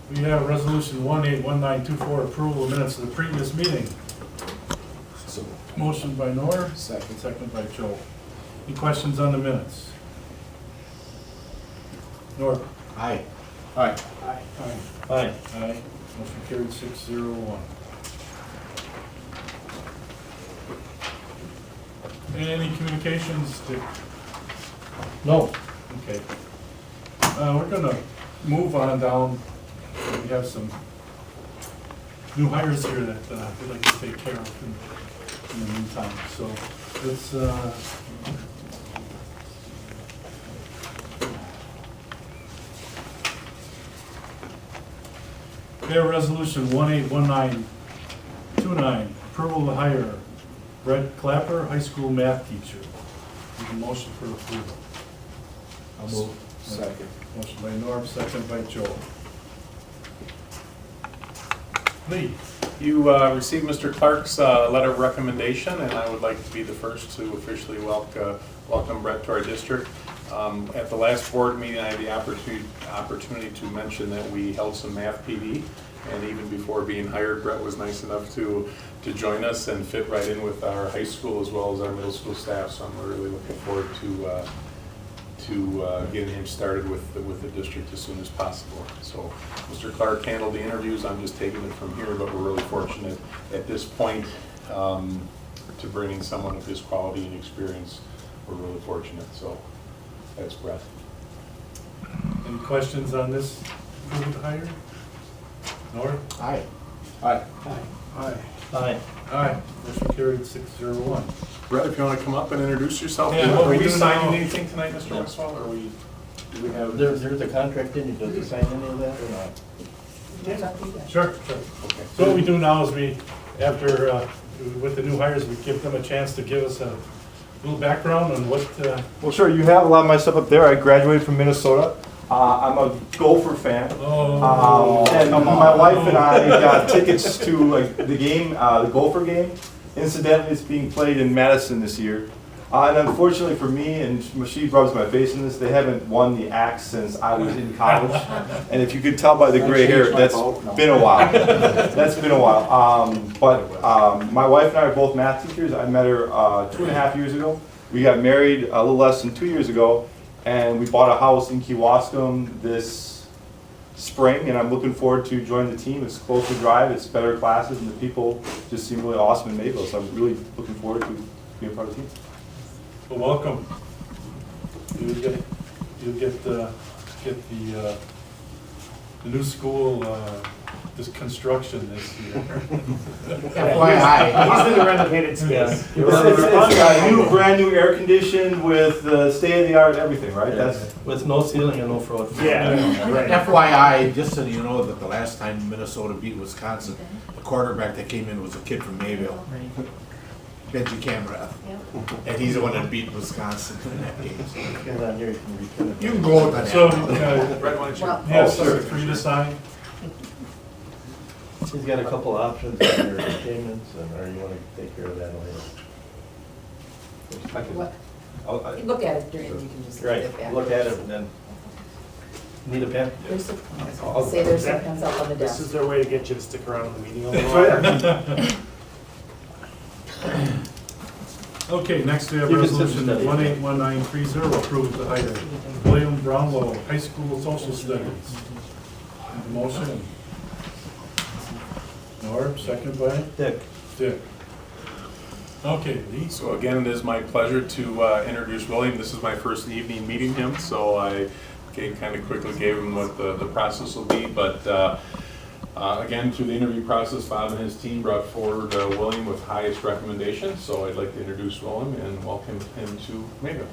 We have resolution 181924, approval of minutes of the previous meeting. So, Motion by Norm, second. second by Joe. Any questions on the minutes? Norm? Aye. Aye. Aye. Aye. Aye. Motion carried 6-0-1. Any communications, Dick? No. Okay. We're gonna move on down. We have some new hires here that we'd like to take care of in the meantime. So let's, we have resolution 181929, approval to hire Brett Clapper, high school math teacher. Need a motion for approval. I'll move. Second. Motion by Norm, second by Joe. Lee? You received Mr. Clark's letter of recommendation, and I would like to be the first to officially welcome Brett to our district. At the last board meeting, I had the opportunity to mention that we held some math PD, and even before being hired, Brett was nice enough to join us and fit right in with our high school as well as our middle school staff, so I'm really looking forward to getting him started with the district as soon as possible. So Mr. Clark handled the interviews, I'm just taking it from here, but we're really fortunate at this point to bring in someone of his quality and experience. We're really fortunate, so that's Brett. Any questions on this approval to hire? Norm? Aye. Aye. Aye. Aye. Aye. Motion carried 6-0-1. Brett, if you want to come up and introduce yourself. Yeah, what Are we we do signing now- anything tonight, Mr. Westphal, or do we have? There's a contract in it, does it sign any of that or not? Sure, sure. Okay. So what we do now is we, after, with the new hires, we give them a chance to give us a little background on what, Well, sure, you have a lot of my stuff up there. I graduated from Minnesota. I'm a Gopher fan. And my wife and I got tickets to like the game, the Gopher game. Incidentally, it's being played in Madison this year. And unfortunately for me, and she rubs my face in this, they haven't won the axe since I was in college. And if you could tell by the gray hair, that's been a while. That's been a while. My wife and I are both math teachers. I met her 2.5 years ago. We got married a little less than 2 years ago, and we bought a house in Kewaskum this spring, and I'm looking forward to joining the team. It's closer drive, it's better classes, and the people just seem really awesome in Mayville, so I'm really looking forward to being a part of the team. well, welcome. You get the new school, this construction this year. FYI. He's in the renovated space. It's brand new air conditioned with state-of-the-art everything, right? That's With no ceiling and no floor. Yeah, right. FYI, just so you know that the last time Minnesota beat Wisconsin, the quarterback that came in was a kid from Mayville, Benji Camera, and he's the one that beat Wisconsin in that game. So Get on here, you can return it. you can go with that. So, Brett, why don't you? yeah, so for you to sign, He's got a couple options on your payments, and or you want to take care of that later. What? I'll- Look at it during, you can just look Right, at it. look at it and then, need a pen? There's some, say there's some pens up on the This is desk. their way to get you to stick around in the meeting a little while. okay, next we have You can sit resolution and study. 181930, approve to hire William Brownlow, high school social studies. Motion. Norm, second by Dick. Dick. Okay, Lee. So again, it is my pleasure to introduce William. This is my first evening meeting him, so I kind of quickly gave him what the process will be. But again, through the interview process, Bob and his team brought forward William with highest recommendation. So I'd like to introduce William and welcome him to Mayville.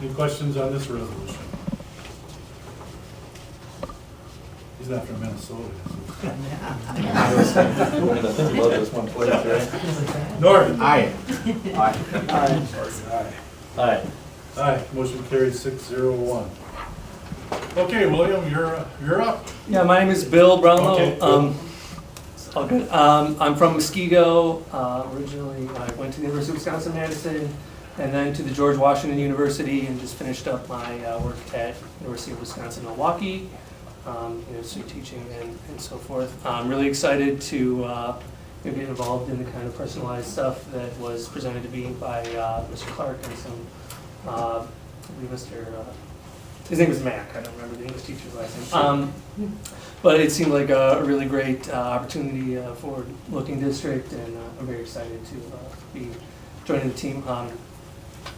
Any questions on this resolution? He's not from Minnesota. I think you love this one place, right? Norm. Aye. Aye. Aye, motion carried 6-0-1. Okay, William, you're up. Yeah, my name is Bill Brownlow. Okay. All good. I'm from Muskego. Originally, I went to the University of Wisconsin-Madison and then to the George Washington University and just finished up my work at University of Wisconsin-Milwaukee. street teaching and so forth. I'm really excited to get involved in the kind of personalized stuff that was presented to me by Mr. Clark and some, I believe his name was Mac, I don't remember the English teacher's last name. But it seemed like a really great opportunity for looking district, and I'm very excited to be joining the team.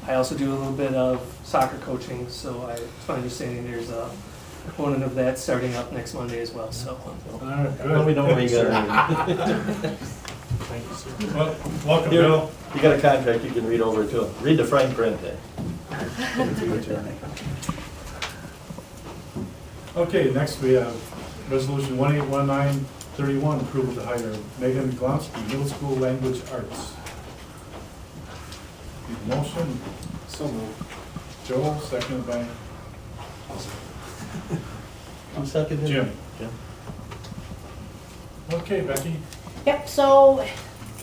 I also do a little bit of soccer coaching, so it's my understanding there's a component of that starting up next Monday as well, so. All right, Well, we good. know where you got it. Thank you, sir. Well, welcome, Here, Bill. you got a contract you can read over too. Read the fine print there. Okay, next we have Resolution 181931, approval to hire Megan Glonsky, middle school language arts. Need a motion? So moved. Joel, seconded by Who seconded? Jim. Jim. Okay, Becky. Yep, so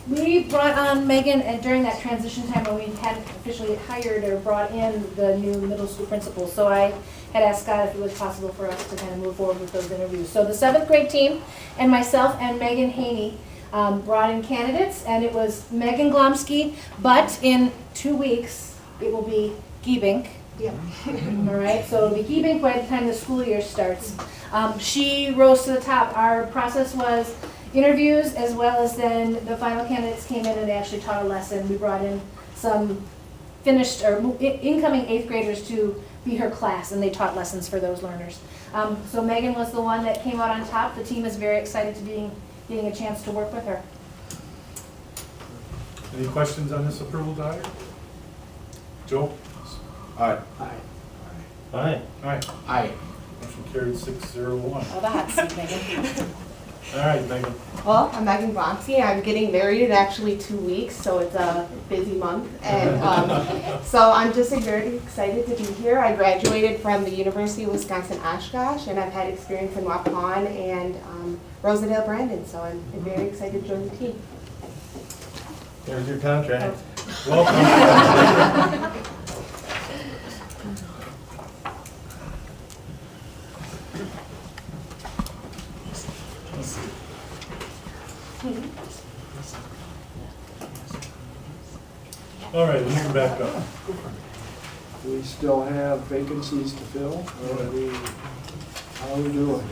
we brought on Megan during that transition time when we hadn't officially hired or brought in the new middle school principal. So I had asked Scott if it was possible for us to kind of move forward with those interviews. So the 7th grade team and myself and Megan Haney brought in candidates, and it was Megan Glomsky, but in 2 weeks, it will be Giebink. Yep. All right, so it'll be Giebink by the time the school year starts. She rose to the top. Our process was interviews, as well as then the final candidates came in and they actually taught a lesson. We brought in some finished or incoming 8th graders to be her class, and they taught lessons for those learners. So Megan was the one that came out on top. The team is very excited to be getting a chance to work with her. Any questions on this approval to hire? Joel? Aye. Aye. Aye. Aye. Motion carried 601. Oh, the hot seat, Megan. All right, Megan. Well, I'm Megan Blonsky. I'm getting married in actually 2 weeks, so it's a busy month. And so I'm just very excited to be here. I graduated from the University of Wisconsin-Oshkosh, and I've had experience in Waupun and Rosendale Brandon, so I'm very excited to join the team. There's your contract. Welcome. All right, moving back up. We still have vacancies to fill, or how are we doing?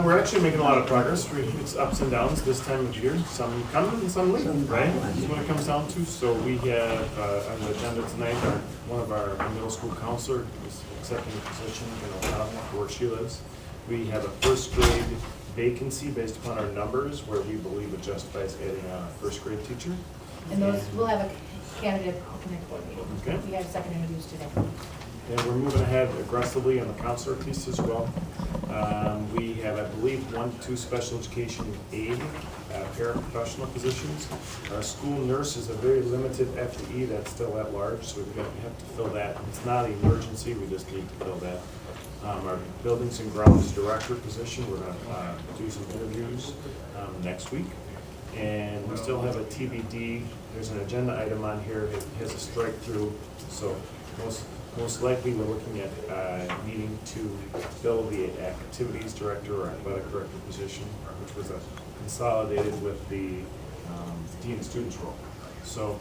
We're actually making a lot of progress. It's ups and downs this time of year. Some come and some leave, right? That's what it comes down to. So we have on the agenda tonight, one of our middle school counselor is accepting a position in Ottawa, where she lives. We have a first grade vacancy based upon our numbers, where we believe it justifies adding a first grade teacher. And those, we'll have a candidate at the next board meeting. Okay. We had second interviews today. And we're moving ahead aggressively on the counselor piece as well. We have, I believe, 1 to 2 special education aid, paraprofessional positions. Our school nurse is a very limited FTE that's still at large, so we have to fill that. It's not an emergency, we just need to fill that. Our buildings and grounds director position, we're gonna do some interviews next week. And we still have a TBD, there's an agenda item on here, it has a strike through, so most likely we're looking at needing to fill the activities director or athletic director position, which was consolidated with the dean of students role. So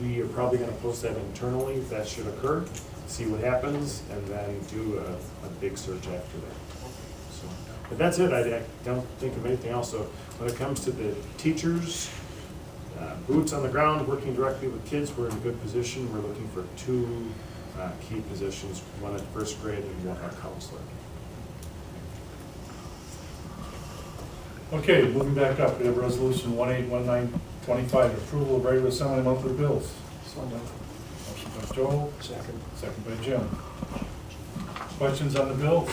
we are probably going to post that internally if that should occur, see what happens, and then do a big search after that. So, but that's it. I don't think of anything else. So when it comes to the teachers, boots on the ground, working directly with kids, we're in a good position. We're looking for 2 key positions, one at first grade and one at counselor. Okay, moving back up, we have resolution 181925, approval of regular semi-monthly bills. So moved. Motion by Joel, Second. second by Jim. Questions on the bills?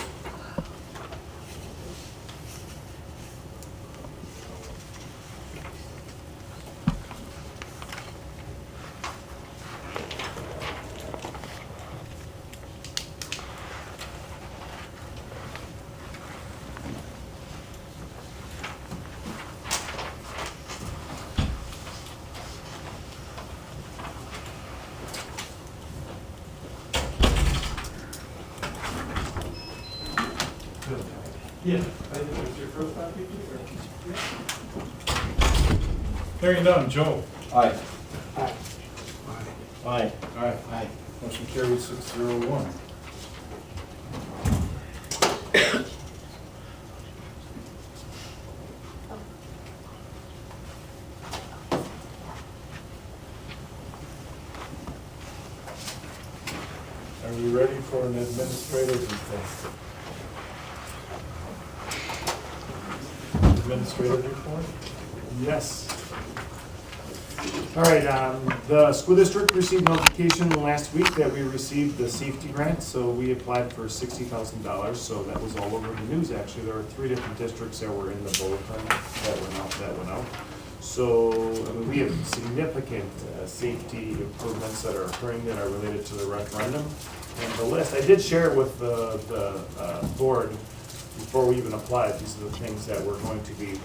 Yeah. I think it was your first time, Hearing none, Joe? Aye. Aye. Aye. Aye. Motion carried 6-0-1. Are we ready for an administrative report? Administrative report? Yes. All right, the school district received notification last week that we received the safety grant, so we applied for $60,000, so that was all over the news, actually. There were 3 different districts that were in the bulletin that went out. So, I mean, we have significant safety improvements that are occurring that are related to the referendum. And the list, I did share it with the board before we even applied. These are the things that we're going to be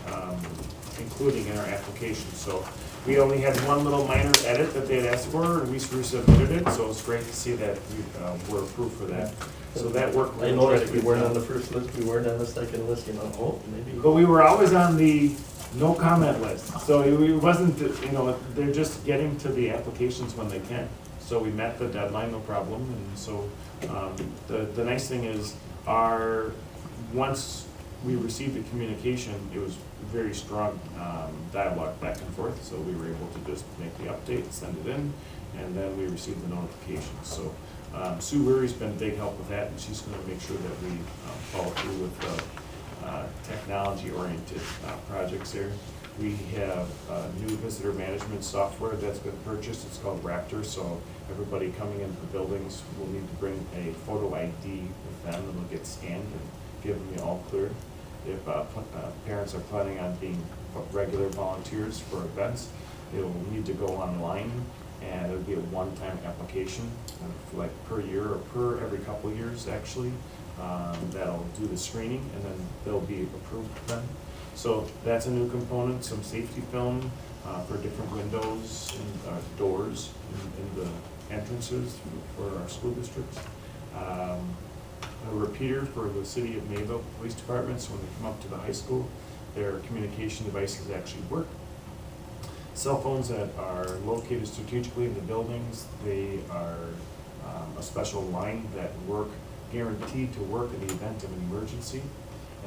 including in our application. So we only had one little minor edit that they had asked for, and we resubmitted it, so it's great to see that we were approved for that. So that worked. I noticed we weren't on the first list, we weren't on the second list, you know, oh, maybe. But we were always on the no comment list, so it wasn't, you know, they're just getting to the applications when they can. So we met the deadline, no problem, and so the nice thing is once we received the communication, it was very strong dialogue back and forth, so we were able to just make the update, send it in, and then we received the notification. So Sue Weary's been a big help with that, and she's going to make sure that we follow through with the technology-oriented projects here. We have new visitor management software that's been purchased. It's called Raptor, so everybody coming into the buildings will need to bring a photo ID with them, and they'll get scanned and give them the all clear. If parents are planning on being regular volunteers for events, they will need to go online, and it'll be a one-time application, like per year or per every couple of years, actually. That'll do the screening, and then they'll be approved then. So that's a new component, some safety film for different windows and doors in the entrances for our school districts. A repeater for the city of Mayville Police Departments when they come up to the high school. Their communication devices actually work. Cell phones that are located strategically in the buildings, they are a special line that work, guaranteed to work in the event of an emergency,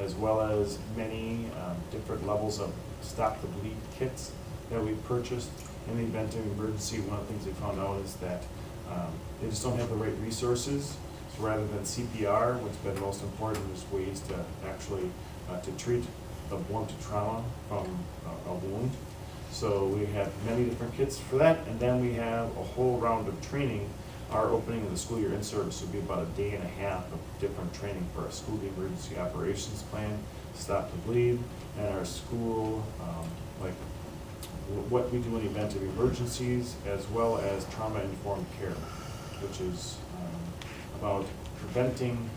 as well as many different levels of stop the bleed kits that we've purchased in the event of emergency. One of the things they found out is that they just don't have the right resources. So rather than CPR, what's been most important is ways to actually to treat the blunt trauma from a wound. So we have many different kits for that, and then we have a whole round of training. Our opening of the school year in service will be about a day and a half of different training for our school emergency operations plan, stop the bleed, and our school, like what we do in the event of emergencies, as well as trauma-informed care, which is about preventing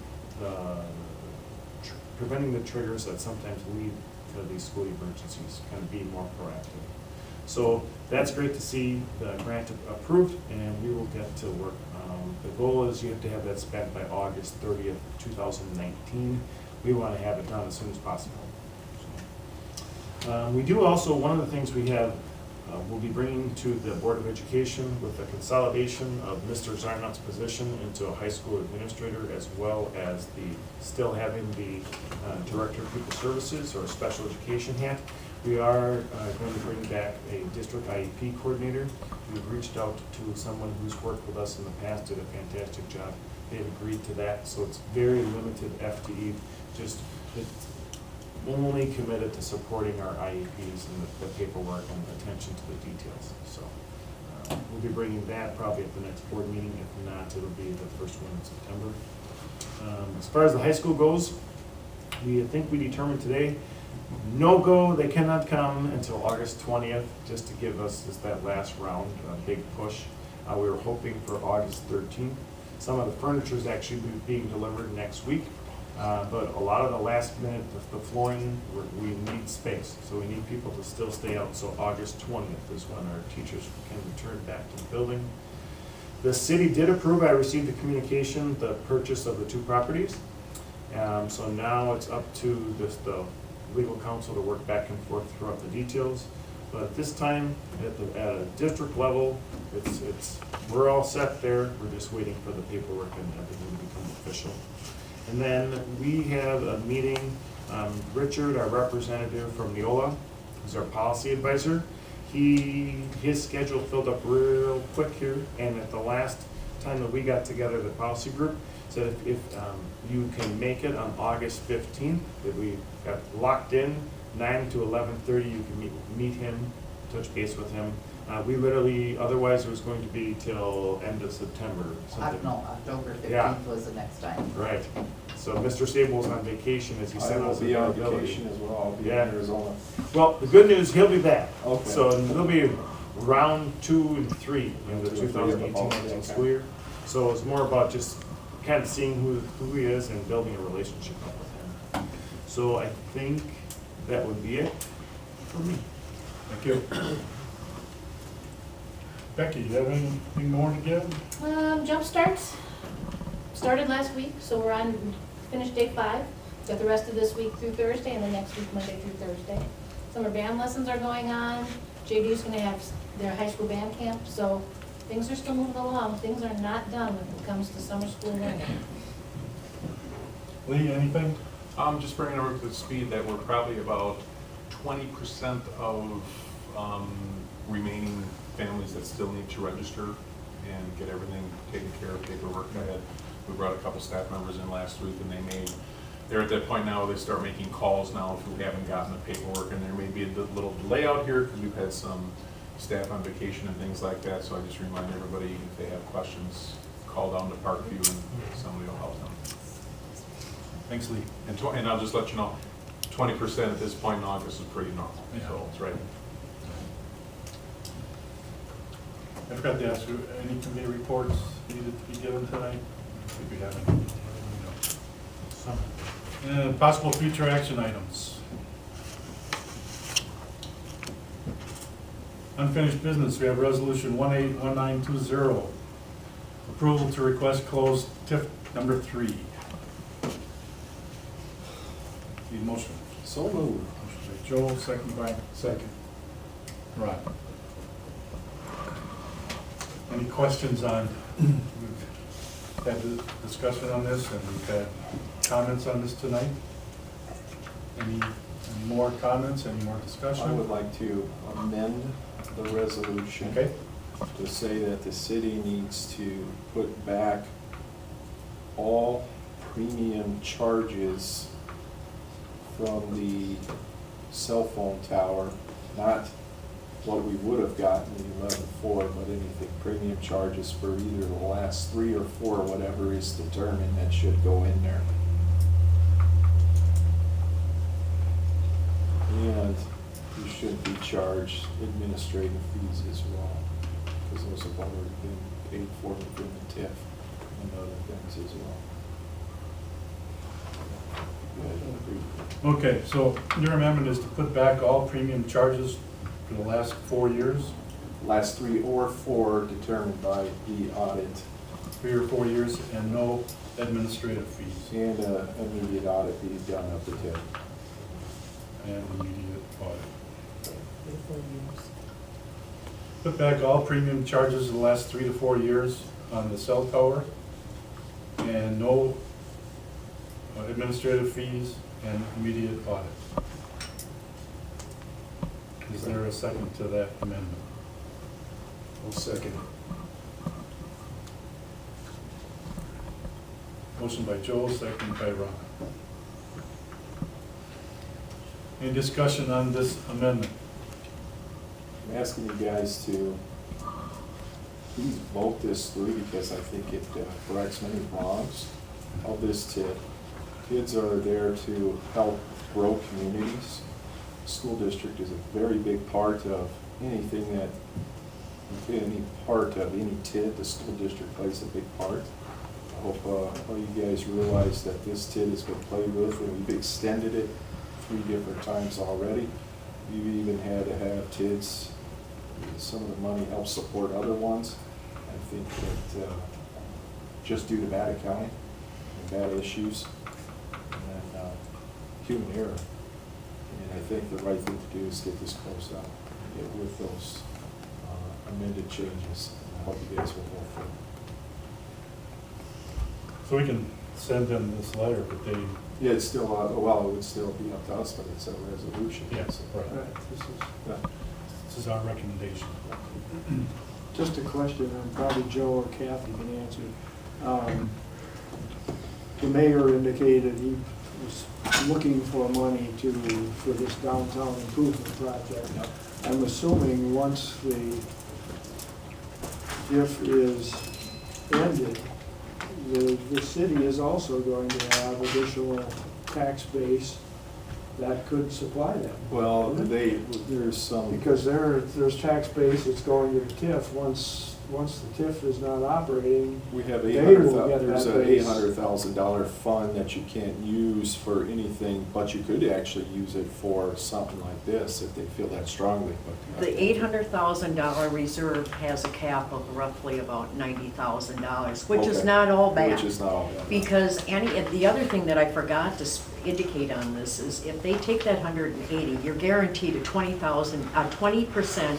the triggers that sometimes lead to these school emergencies, kind of being more proactive. So that's great to see the grant approved, and we will get to work. The goal is you have to have that spent by August 30th, 2019. We want to have it done as soon as possible. So, we do also, one of the things we have, we'll be bringing to the Board of Education with the consolidation of Mr. Zarnot's position into a high school administrator, as well as still having the Director of Pupil Services or Special Education hat. We are going to bring back a district IEP coordinator. We've reached out to someone who's worked with us in the past, did a fantastic job. They've agreed to that, so it's very limited FTE, just it's only committed to supporting our IEPs and the paperwork and attention to the details. So we'll be bringing that probably at the next board meeting. If not, it'll be the first one in September. As far as the high school goes, we think we determined today, no go, they cannot come until August 20th, just to give us just that last round, a big push. We were hoping for August 13th. Some of the furniture is actually being delivered next week, but a lot of the last minute, the flooring, we need space. So we need people to still stay out, so August 20th is when our teachers can return back to the building. The city did approve, I received the communication, the purchase of the 2 properties. So now it's up to the legal counsel to work back and forth throughout the details. But at this time, at a district level, we're all set there. We're just waiting for the paperwork and everything to become official. And then we have a meeting, Richard, our representative from Neola, who's our policy advisor. His schedule filled up real quick here, and at the last time that we got together, the policy group said if you can make it on August 15th, that we got locked in, 9 to 11:30, you can meet him, touch base with him. We literally, otherwise it was going to be till end of September. something. No, October Yeah. 15th was the next time. Right. So Mr. Sable's on vacation, as he I said. will be on vacation as well, I'll be in Yeah. Arizona. Well, the good news, he'll be back. Okay. So there'll be round 2 and 3 in the 2 and 3 of the 2018-19 okay. school year. So it's more about just kind of seeing who he is and building a relationship up with him. So I think that would be it for me. Thank you. Becky, you have anything more to give? Jump starts, started last week, so we're on, finished day 5. Got the rest of this week through Thursday, and the next week, Monday through Thursday. Summer band lessons are going on. JD's gonna have their high school band camp, so things are still moving along. Things are not done when it comes to summer school learning. Lee, anything? Just bringing it up to speed that we're probably about 20% of remaining families that still need to register and get everything taken care of, paperwork. We brought a couple staff members in last week, and they're at that point now where they start making calls now if we haven't gotten the paperwork, and there may be a little delay out here because we've had some staff on vacation and things like that. So I just remind everybody, if they have questions, call down to Parkview and somebody will help them. Thanks, Lee. And I'll just let you know, 20% at this point in August is pretty normal, Yeah. so it's right. I forgot to ask you, any committee reports needed to be given tonight? I think we haven't. And possible future action items. Unfinished business, we have resolution 181920. Approval to request closed TIF number 3. Need motion. So moved. Motion by Joel, second by Ron. Any questions on, we've had a discussion on this and we've had comments on this tonight? Any more comments, any more discussion? I would like to amend the resolution Okay, to say that the city needs to put back all premium charges from the cell phone tower, not what we would have gotten in 11.4, but anything premium charges for either the last 3 or 4, whatever is determined, that should go in there. And you should be charged administrative fees as well, because those have already been paid for within the TIF and other things as well. You guys don't agree? okay, so your amendment is to put back all premium charges for the last 4 years, Last 3 or 4 determined by the audit, 3 or 4 years, and no administrative fees and immediate audit be done of the TIF. and immediate audit. Put back all premium charges in the last 3 to 4 years on the cell tower, and no administrative fees and immediate audit. Is there a second to that amendment? I'll second. Motion by Joel, second by Ron. Any discussion on this amendment? I'm asking you guys to please vote this through, because I think it corrects many wrongs of this TIF. Kids are there to help grow communities. School district is a very big part of anything that, any part of any TID, the school district plays a big part. I hope all you guys realize that this TID has been played with, and we've extended it 3 different times already. We've even had to have TIDs, some of the money helps support other ones. I think that just due to bad accounting and bad issues, human error. And I think the right thing to do is get this closed out with those amended changes. I hope you guys will vote for it. So we can send them this letter, but they, Yeah, it's still, well, it would still be up to us, but it's a resolution. yes, So, right. yeah. This is our recommendation. Just a question, and probably Joe or Kathy can answer. The mayor indicated he was looking for money for this downtown improvement project. I'm assuming once the TIF is ended, the city is also going to have additional tax base that could supply them. Well, there's some. Because there's tax base that's going to the TIF. Once the TIF is not operating, We have they will get there's that an base. $800,000 fund that you can't use for anything, but you could actually use it for something like this if they feel that strongly. But The $800,000 reserve has a cap of roughly about $90,000, which is Okay. not all bad. Which is not all bad. Because the other thing that I forgot to indicate on this is if they take that 180, you're guaranteed a 20%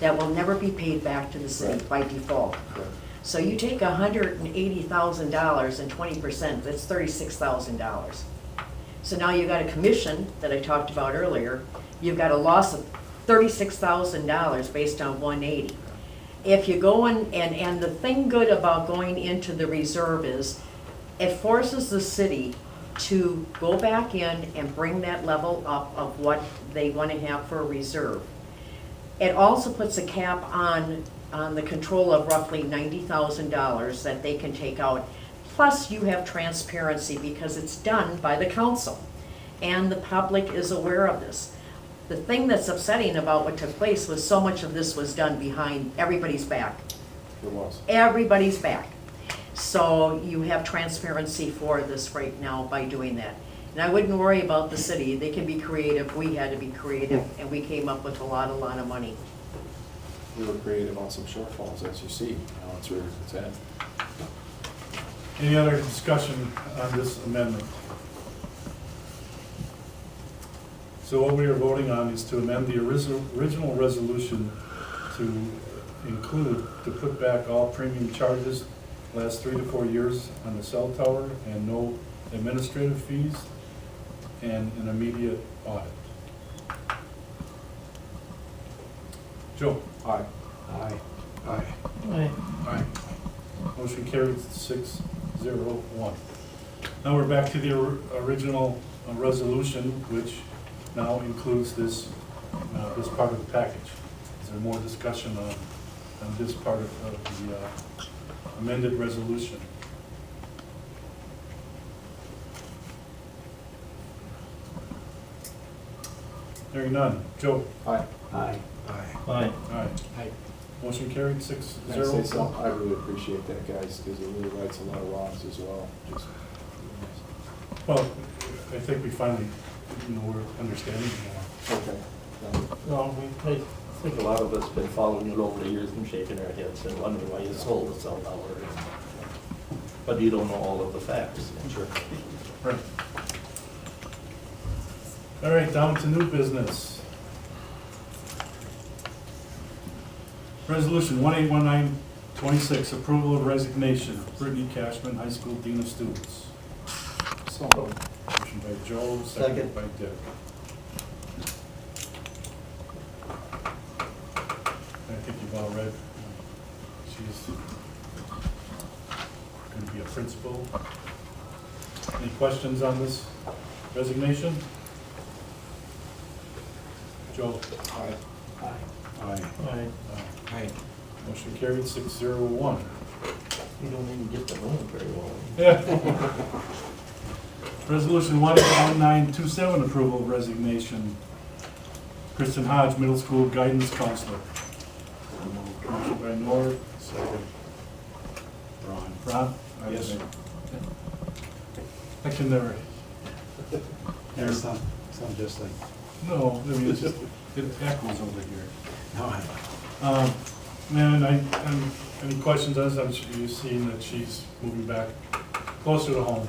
that will never be paid back to the city Right. by default. Correct. So you take $180,000 and 20%, that's $36,000. So now you've got a commission that I talked about earlier, you've got a loss of $36,000 based on 180. If you go in, and the thing good about going into the reserve is, it forces the city to go back in and bring that level up of what they want to have for a reserve. It also puts a cap on the control of roughly $90,000 that they can take out. Plus, you have transparency because it's done by the council, and the public is aware of this. The thing that's upsetting about what took place was so much of this was done behind everybody's back. It was. Everybody's back. So you have transparency for this right now by doing that. And I wouldn't worry about the city. They can be creative. We had to be creative, and we came up with a lot of money. We were creative on some shortfalls, as you see. Now it's where it's at. Any other discussion on this amendment? So what we are voting on is to amend the original resolution to include, to put back all premium charges last 3 to 4 years on the cell tower and no administrative fees and an immediate audit. Joe? Aye. Aye. Aye. Aye. Motion carried 6-0-1. Now we're back to the original resolution, which now includes this part of the package. Is there more discussion on this part of the amended resolution? Hearing none. Joe? Aye. Aye. Aye. Aye. Motion carried Can I say 6-0. something? I really appreciate that, guys, because it really rights a lot of wrongs as well. Just, Well, I think we finally, we're understanding more. okay. No, I think a lot of us been following it over the years and shaking our heads and wondering why you sold the cell tower. But you don't know all of the facts. Sure. Right. All right, down to new business. Resolution 181926, approval of resignation, Brittany Cashman, High School Dean of Students. So, Motion by Joe, second by Dick. I think you've all read. She's going to be a principal. Any questions on this resignation? Joe? aye. Aye. Aye. Aye. Motion carried 6-0-1. You don't even get the name very well. Yeah. Resolution 181927, approval of resignation. Kristen Hodge, Middle School Guidance Counselor. Motion by Norm. Second. Ron. Ron? Yes. I can never. Sound just like. No, I mean, it's just, it echoes over here. No, I Man, any questions on this? You've seen that she's moving back closer to home.